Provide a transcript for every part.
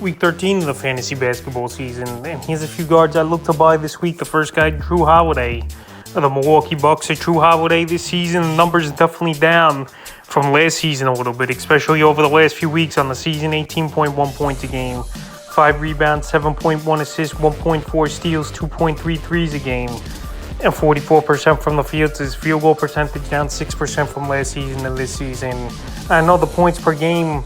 Week 13 of the fantasy basketball season, and here's a few guards I look to buy this week. The first guy, Jrue Holiday. The Milwaukee Bucks are Jrue Holiday this season. The numbers are definitely down from last season a little bit, especially over the last few weeks on the season. 18.1 points a game, 5 rebounds, 7.1 assists, 1.4 steals, 2.3 threes a game, and 44% from the field. His field goal percentage down 6% from last season to this season. I know the points per game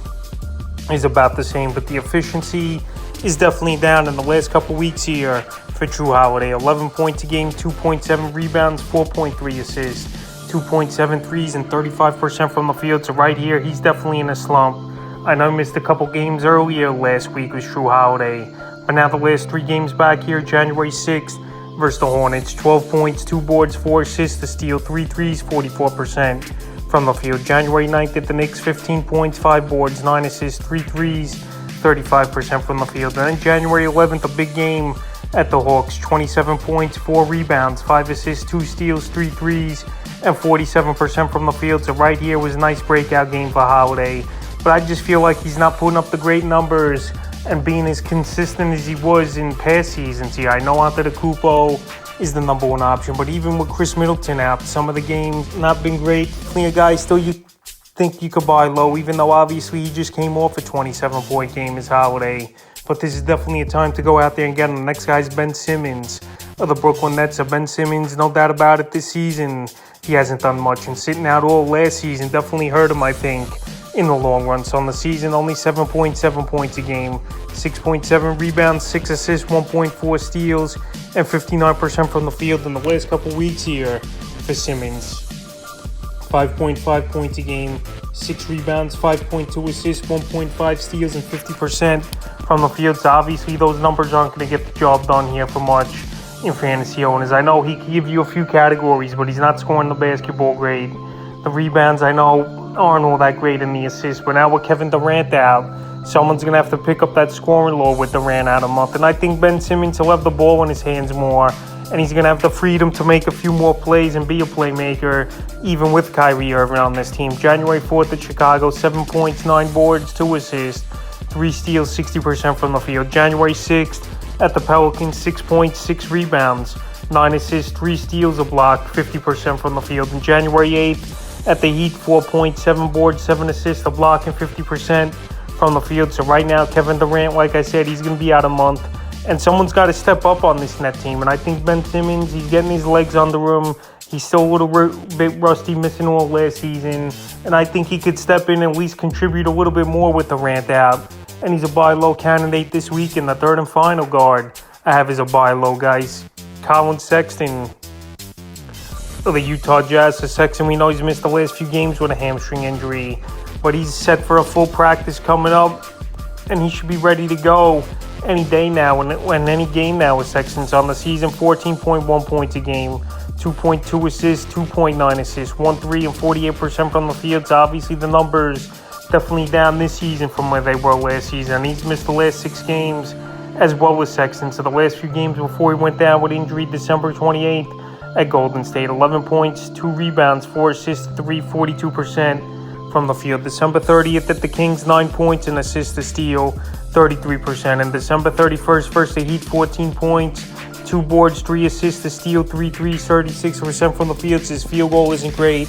is about the same, but the efficiency is definitely down in the last couple weeks here for Jrue Holiday. 11 points a game, 2.7 rebounds, 4.3 assists, 2.7 threes, and 35% from the field. So right here, he's definitely in a slump. I know he missed a couple games earlier last week with Jrue Holiday, but now the last 3 games back here, January 6th versus the Hornets, 12 points, 2 boards, 4 assists, a steal, 3 threes, 44% from the field. January 9th at the Knicks, 15 points, 5 boards, 9 assists, 3 threes, 35% from the field. And then January 11th, a big game at the Hawks, 27 points, 4 rebounds, 5 assists, 2 steals, 3 threes, and 47% from the field. So right here was a nice breakout game for Holiday. But I just feel like he's not putting up the great numbers and being as consistent as he was in past seasons here. I know Antetokounmpo is the number one option, but even with Chris Middleton out, some of the games not been great. Clean guy still you think you could buy low, even though obviously he just came off a 27-point game as Holiday. But this is definitely a time to go out there and get him. The next guy's Ben Simmons of the Brooklyn Nets. Ben Simmons, no doubt about it, this season he hasn't done much, and sitting out all last season definitely hurt him, I think, in the long run. So on the season, only 7.7 points a game, 6.7 rebounds, 6 assists, 1.4 steals, and 59% from the field in the last couple weeks here for Simmons. 5.5 points a game, 6 rebounds, 5.2 assists, 1.5 steals, and 50% from the field. So obviously those numbers aren't going to get the job done here for much in fantasy owners. I know he can give you a few categories, but he's not scoring the basketball grade. The rebounds, I know, aren't all that great in the assists, but now with Kevin Durant out, someone's going to have to pick up that scoring load with Durant out a month. And I think Ben Simmons will have the ball in his hands more, and he's going to have the freedom to make a few more plays and be a playmaker, even with Kyrie Irving on this team. January 4th at Chicago, 7 points, 9 boards, 2 assists, 3 steals, 60% from the field. January 6th at the Pelicans, 6 points, 6 rebounds, 9 assists, 3 steals, a block, 50% from the field. And January 8th at the Heat, 4 points, 7 boards, 7 assists, a block, and 50% from the field. So right now, Kevin Durant, like I said, he's going to be out a month. And someone's got to step up on this net team. And I think Ben Simmons, he's getting his legs under him. He's still a little bit rusty, missing all last season. And I think he could step in and at least contribute a little bit more with Durant out. And he's a buy low candidate this week. And the third and final guard I have is a buy low, guys. Colin Sexton of the Utah Jazz. So Sexton, we know he's missed the last few games with a hamstring injury, but he's set for a full practice coming up, and he should be ready to go any day now. When any game now with Sexton's on the season, 14.1 points a game, 2.2 assists, 2.9 assists, 1 3, and 48% from the field. So obviously the numbers definitely down this season from where they were last season. And he's missed the last 6 games as well as Sexton. So the last few games before he went down with injury, December 28th at Golden State, 11 points, 2 rebounds, 4 assists, 3, 42% from the field. December 30th at the Kings, 9 points, and assist, a steal, 33%. And December 31st versus the Heat, 14 points, 2 boards, 3 assists, a steal, 3 threes, 36% from the field. So his field goal isn't great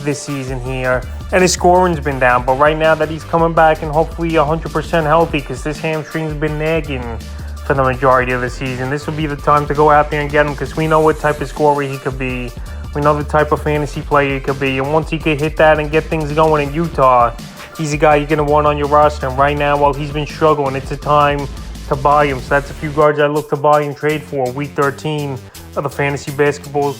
this season here, and his scoring's been down. But right now that he's coming back and hopefully 100% healthy, because this hamstring's been nagging for the majority of the season, this would be the time to go out there and get him, because we know what type of scorer he could be. We know the type of fantasy player he could be. And once he could hit that and get things going in Utah, he's a guy you're going to want on your roster. And right now, while he's been struggling, it's a time to buy him. So that's a few guards I look to buy and trade for Week 13 of the fantasy basketball